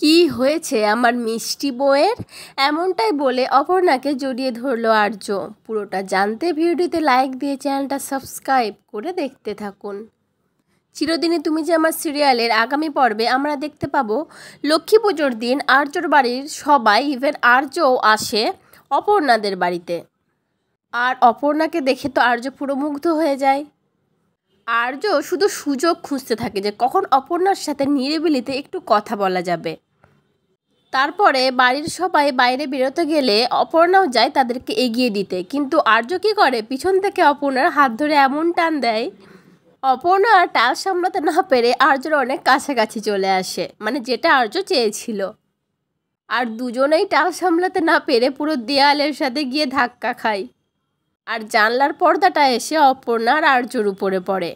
কি হয়েছে আমার মিষ্টি বউয়ের? এমনটাই বলে অপর্ণাকে জড়িয়ে ধরল আর্য। পুরোটা জানতে ভিডিওটিতে লাইক দিয়ে চ্যানেলটা সাবস্ক্রাইব করে দেখতে থাকুন। চিরদিনই তুমি যে আমার সিরিয়ালের আগামী পর্বে আমরা দেখতে পাবো লক্ষ্মী পুজোর দিন আর্যর বাড়ির সবাই, ইভেন আর্যও আসে অপর্ণাদের বাড়িতে। আর অপর্ণাকে দেখে তো আর্য পুরো মুগ্ধ হয়ে যায়। আর্য শুধু সুযোগ খুঁজতে থাকে যে কখন অপর্ণার সাথে নিরিবিলিতে একটু কথা বলা যাবে। তারপরে বাড়ির সবাই বাইরে বেরোতে গেলে অপর্ণাও যায় তাদেরকে এগিয়ে দিতে, কিন্তু আর্য কী করে, পিছন থেকে অপর্ণার হাত ধরে এমন টান দেয়, অপর্ণা আর টাল সামলাতে না পেরে আর্যর অনেক কাছাকাছি চলে আসে, মানে যেটা আর্য চেয়েছিল। আর দুজনেই টাল সামলাতে না পেরে পুরো দেয়ালের সাথে গিয়ে ধাক্কা খায়। আর জানলার পর্দাটা এসে অপর্ণা আর আর্যর উপরে পড়ে।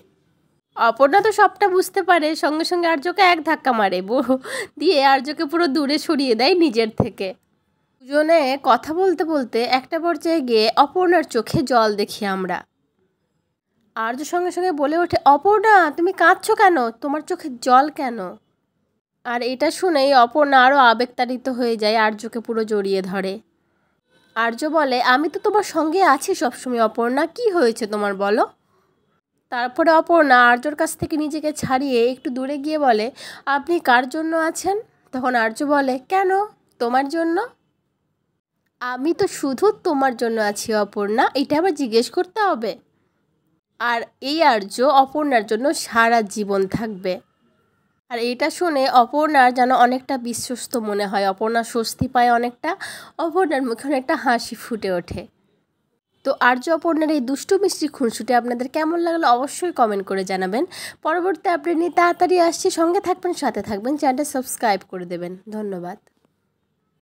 অপর্ণা তো সবটা বুঝতে পারে, সঙ্গে সঙ্গে আর্যকে এক ধাক্কা মারে দিয়ে আর্যকে পুরো দূরে সরিয়ে দেয় নিজের থেকে। দুজনে কথা বলতে বলতে একটা পর্যায়ে গিয়ে অপর্ণার চোখে জল দেখি আমরা। আর্য সঙ্গে সঙ্গে বলে ওঠে, অপর্ণা তুমি কাঁদছো কেন, তোমার চোখে জল কেন? আর এটা শুনেই অপর্ণা আরও আবেগতাড়িত হয়ে যায়, আর্যকে পুরো জড়িয়ে ধরে। আর্য বলে, আমি তো তোমার সঙ্গে আছি সবসময় অপর্ণা, কি হয়েছে তোমার বলো? তারপরে অপর্ণা আর্যর কাছ থেকে নিজেকে ছাড়িয়ে একটু দূরে গিয়ে বলে, আপনি কার জন্য আছেন? তখন আর্য বলে, কেন, তোমার জন্য? আমি তো শুধু তোমার জন্য আছি অপর্ণা, এটা আবার জিজ্ঞেস করতে হবে? আর এই আর্য অপর্ণার জন্য সারা জীবন থাকবে। আর এটা শুনে অপর্ণার যেন অনেকটা বিশ্বস্ত মনে হয়, অপর্ণা স্বস্তি পায় অনেকটা, অপর্ণার মুখে অনেকটা হাসি ফুটে ওঠে। তো আর্য অপর্ণার এই দুষ্টু মিষ্টি খুনসুটি আপনাদের কেমন লাগলো অবশ্যই কমেন্ট করে জানাবেন। পরবর্তী আপডেট নিয়ে তাড়াতাড়ি আসছি, সঙ্গে থাকবেন, সাথে থাকবেন, চ্যানেলটা সাবস্ক্রাইব করে দেবেন। ধন্যবাদ।